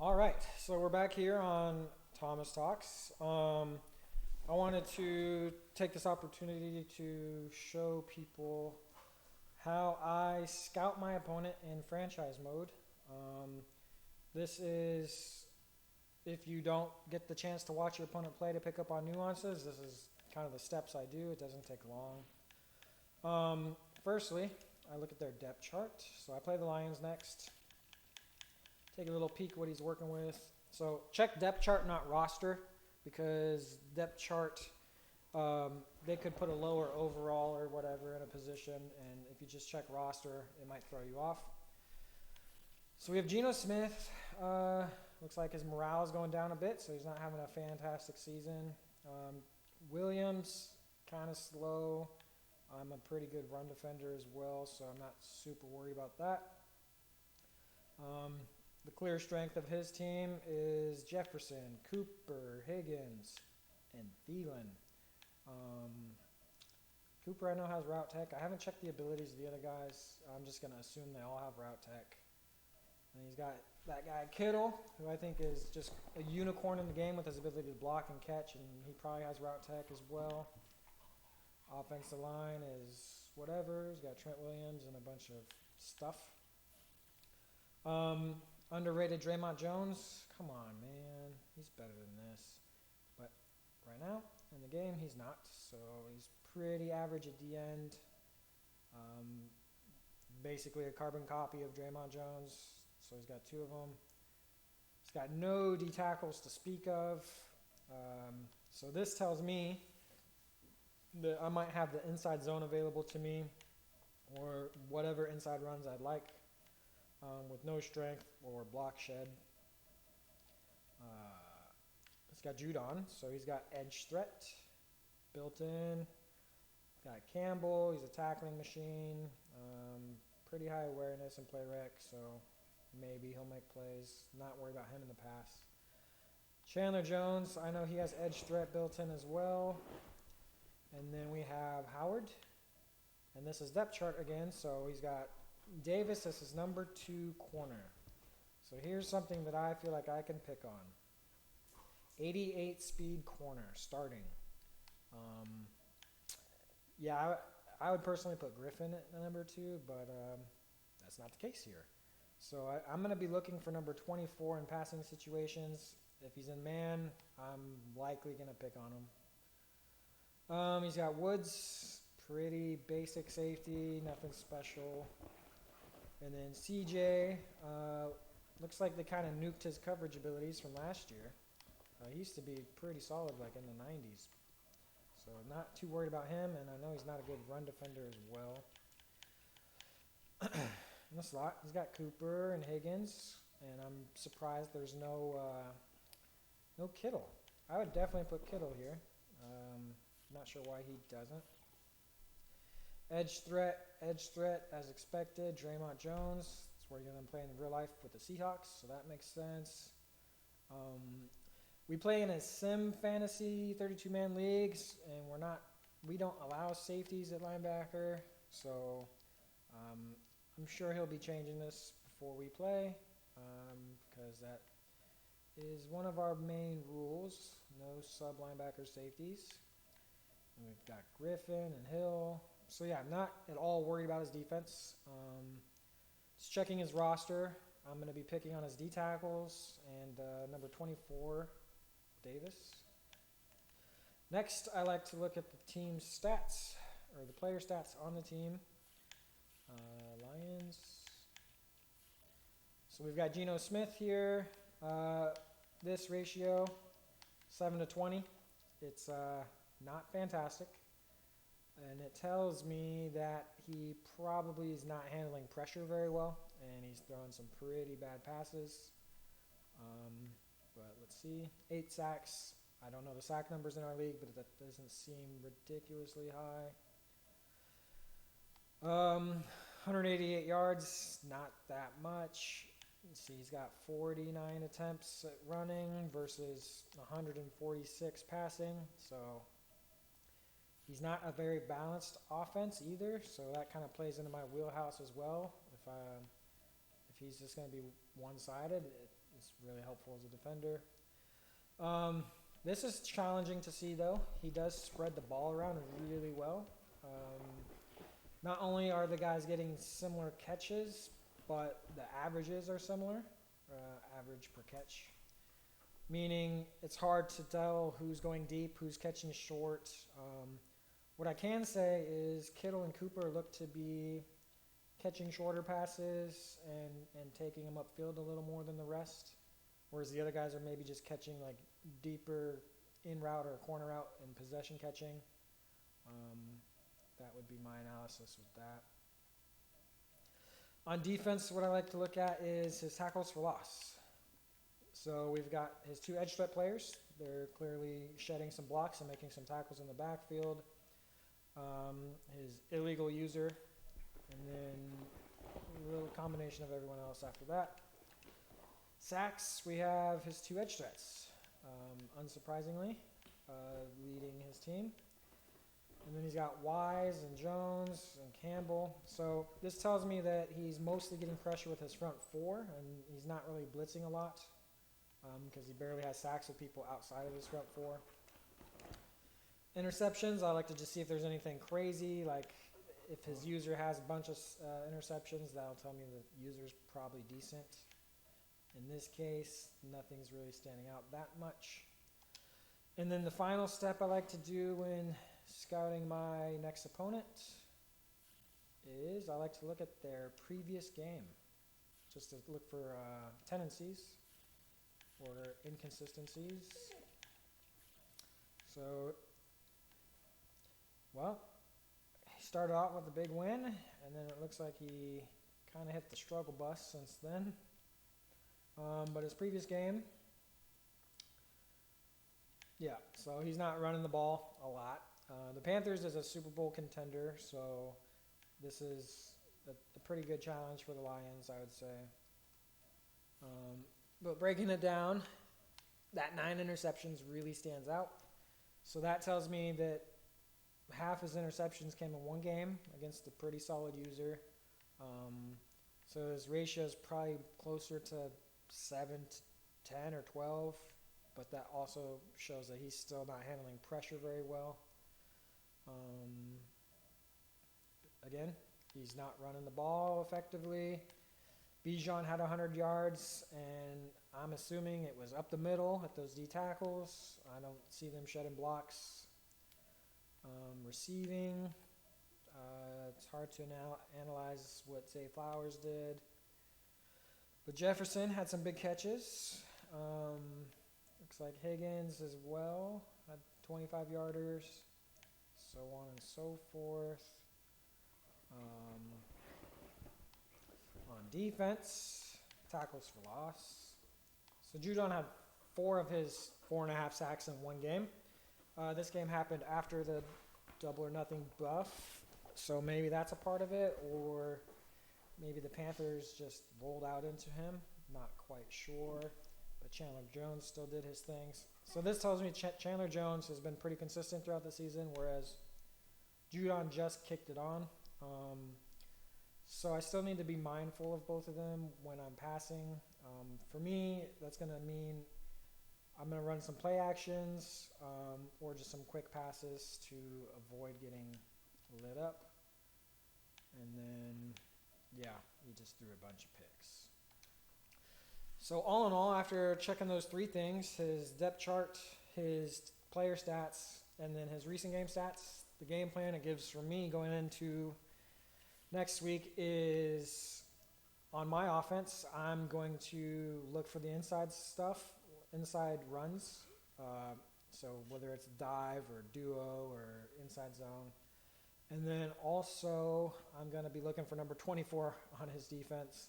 All right, so we're back here on Thomas Talks. I wanted to take this opportunity to show people how I scout my opponent in franchise mode. This is if you don't get the chance to watch your opponent play to pick up on nuances. This is kind of the steps I do. It doesn't take long. Firstly, I look at their depth chart. So I play the Lions next. Take a little peek what he's working with. So check depth chart, not roster, because depth chart, they could put a lower overall or whatever in a position, and if you just check roster, it might throw you off. So we have Geno Smith. Looks like his morale is going down a bit, so he's not having a fantastic season. Williams, kind of slow. I'm a pretty good run defender as well, so I'm not super worried about that. The clear strength of his team is Jefferson, Cooper, Higgins, and Thielen. Cooper I know has route tech. I haven't checked the abilities of the other guys. I'm just going to assume they all have route tech. And he's got that guy Kittle, who I think is just a unicorn in the game with his ability to block and catch, and he probably has route tech as well. Offensive line is whatever. He's got Trent Williams and a bunch of stuff. Underrated Draymond Jones. Come on, man. He's better than this. But right now, in the game, he's not. So he's pretty average at the end. Basically a carbon copy of Draymond Jones. So he's got two of them. He's got no D tackles to speak of. So this tells me that I might have the inside zone available to me, or whatever inside runs I'd like, with no strength or block shed. It's got Judon, so he's got edge threat built in. Got Campbell, he's a tackling machine. Pretty high awareness and play rec, so maybe he'll make plays. Not worried about him in the pass. Chandler Jones, I know he has edge threat built in as well. And then we have Howard. And this is depth chart again, so he's got Davis as his number 2 corner. So here's something that I feel like I can pick on. 88 speed corner starting. Yeah, I would personally put Griffin at number 2, but that's not the case here. So I'm going to be looking for number 24 in passing situations. If he's in man, I'm likely going to pick on him. He's got Woods, pretty basic safety, nothing special. And then CJ, looks like they kind of nuked his coverage abilities from last year. He used to be pretty solid like in the 90s. So not too worried about him, and I know he's not a good run defender as well. In the slot, he's got Cooper and Higgins, and I'm surprised there's no Kittle. I would definitely put Kittle here. Not sure why he doesn't. Edge threat as expected. Draymond Jones. That's where you're going to play in real life with the Seahawks, so that makes sense. We play in a sim fantasy 32-man leagues, and we don't allow safeties at linebacker, so I'm sure he'll be changing this before we play, because that is one of our main rules. No sub linebacker safeties. And we've got Griffin and Hill. So yeah, I'm not at all worried about his defense. Just checking his roster. I'm going to be picking on his D tackles and number 24, Davis. Next, I like to look at the team's stats, or the player stats on the team. Lions. So we've got Geno Smith here. This ratio, 7-20. It's not fantastic. And it tells me that he probably is not handling pressure very well, and he's throwing some pretty bad passes. But let's see, 8 sacks. I don't know the sack numbers in our league, but that doesn't seem ridiculously high. 188 yards, not that much. Let's see, he's got 49 attempts at running versus 146 passing, so he's not a very balanced offense either, so that kind of plays into my wheelhouse as well. If he's just going to be one-sided, it's really helpful as a defender. This is challenging to see, though. He does spread the ball around really well. Not only are the guys getting similar catches, but the averages are similar, average per catch. Meaning it's hard to tell who's going deep, who's catching short. What I can say is Kittle and Cooper look to be catching shorter passes and taking them upfield a little more than the rest, whereas the other guys are maybe just catching like deeper in route or corner route and possession catching. That would be my analysis with that. On defense, what I like to look at is his tackles for loss. So we've got his 2 edge threat players. They're clearly shedding some blocks and making some tackles in the backfield. His illegal user, and then a little combination of everyone else after that. Sacks, we have his 2 edge threats, unsurprisingly, leading his team. And then he's got Wise and Jones and Campbell. So this tells me that he's mostly getting pressure with his front 4, and he's not really blitzing a lot because he barely has sacks with people outside of his front 4. Interceptions, I like to just see if there's anything crazy, like if his user has a bunch of interceptions, that'll tell me the user's probably decent. In this case, nothing's really standing out that much. And then the final step I like to do when scouting my next opponent is I like to look at their previous game, just to look for tendencies or inconsistencies. So, well, he started out with a big win, and then it looks like he kind of hit the struggle bus since then. But his previous game, yeah, so he's not running the ball a lot. The Panthers is a Super Bowl contender, so this is a pretty good challenge for the Lions, I would say. But breaking it down, that 9 interceptions really stands out. So that tells me that half his interceptions came in one game against a pretty solid user. So his ratio is probably closer to 7 to 10 or 12, but that also shows that he's still not handling pressure very well. Again, he's not running the ball effectively. Bijan had 100 yards, and I'm assuming it was up the middle at those D tackles. I don't see them shedding blocks. Receiving, it's hard to now analyze what Zay Flowers did. But Jefferson had some big catches. Looks like Higgins as well had 25 yarders, so on and so forth. On defense, tackles for loss. So Judon had 4 of his 4.5 sacks in one game. This game happened after the double or nothing buff, so maybe that's a part of it, or maybe the Panthers just rolled out into him. Not quite sure, but Chandler Jones still did his things. So this tells me Chandler Jones has been pretty consistent throughout the season, whereas Judon just kicked it on. So I still need to be mindful of both of them when I'm passing. For me, that's going to mean I'm going to run some play actions or just some quick passes to avoid getting lit up. And then, yeah, he just threw a bunch of picks. So all in all, after checking those 3 things, his depth chart, his player stats, and then his recent game stats, the game plan it gives for me going into next week is on my offense, I'm going to look for the inside stuff, inside runs. So whether it's dive or duo or inside zone. And then also I'm going to be looking for number 24 on his defense.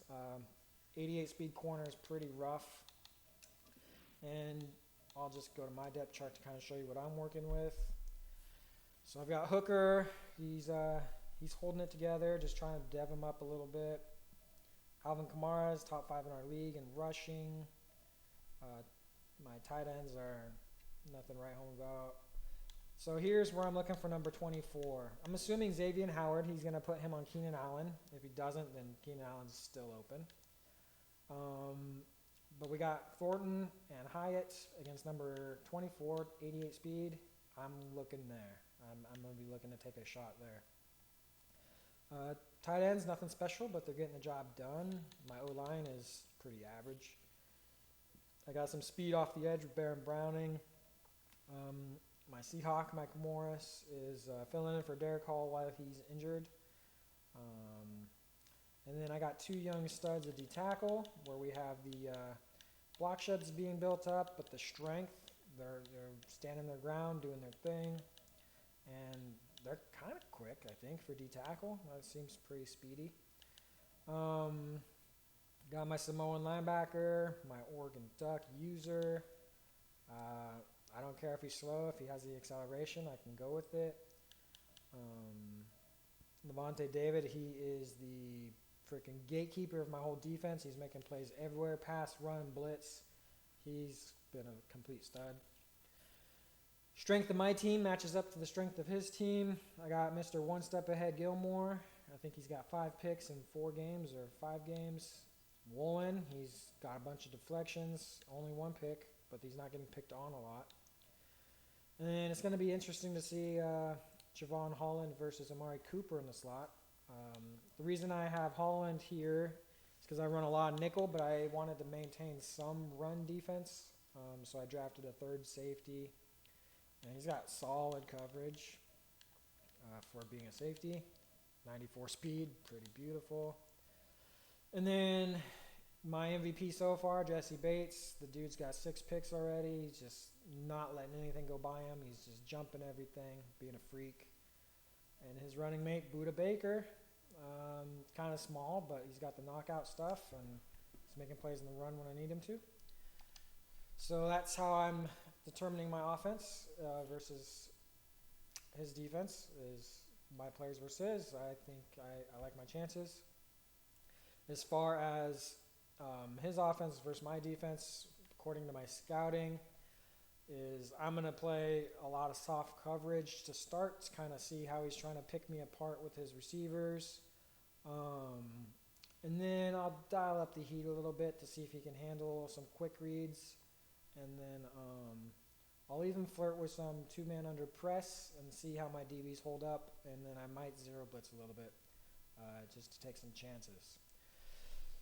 88 speed corner is pretty rough. And I'll just go to my depth chart to kind of show you what I'm working with. So I've got Hooker. He's holding it together, just trying to dev him up a little bit. Alvin Kamara is top 5 in our league in rushing. My tight ends are nothing to write home about. So here's where I'm looking for number 24. I'm assuming Xavier Howard, he's going to put him on Keenan Allen. If he doesn't, then Keenan Allen's still open. But we got Thornton and Hyatt against number 24, 88 speed. I'm looking there. I'm going to be looking to take a shot there. Tight ends, nothing special, but they're getting the job done. My O-line is pretty average. I got some speed off the edge with Baron Browning. My Seahawk, Mike Morris, is filling in for Derek Hall while he's injured. And then I got two young studs at D-tackle, where we have the block sheds being built up, but the strength, they're standing their ground, doing their thing. And they're kind of quick, I think, for D-tackle. That seems pretty speedy. Got my Samoan linebacker, my Oregon Duck user. I don't care if he's slow. If he has the acceleration, I can go with it. Levante David, he is the freaking gatekeeper of my whole defense. He's making plays everywhere, pass, run, blitz. He's been a complete stud. Strength of my team matches up to the strength of his team. I got Mr. One Step Ahead Gilmore. I think he's got 5 picks in 4 games or 5 games. Woolen, he's got a bunch of deflections, only 1 pick, but he's not getting picked on a lot. And it's going to be interesting to see Javon Holland versus Amari Cooper in the slot. The reason I have Holland here is because I run a lot of nickel, but I wanted to maintain some run defense. So I drafted a 3rd safety. And he's got solid coverage for being a safety. 94 speed, pretty beautiful. And then my MVP so far, Jesse Bates. The dude's got 6 picks already. He's just not letting anything go by him. He's just jumping everything, being a freak. And his running mate, Buda Baker, kind of small, but he's got the knockout stuff, and he's making plays in the run when I need him to. So that's how I'm determining my offense versus his defense, is my players versus his. I think I like my chances. As far as his offense versus my defense, according to my scouting, is I'm going to play a lot of soft coverage to start, to kind of see how he's trying to pick me apart with his receivers. And then I'll dial up the heat a little bit to see if he can handle some quick reads. And then I'll even flirt with some 2-man under press and see how my DBs hold up. And then I might zero blitz a little bit just to take some chances.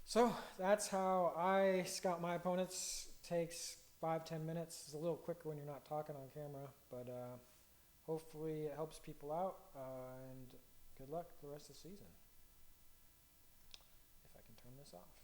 So that's how I scout my opponents. Takes 5-10 minutes. It's a little quicker when you're not talking on camera, but hopefully it helps people out, and good luck the rest of the season. If I can turn this off.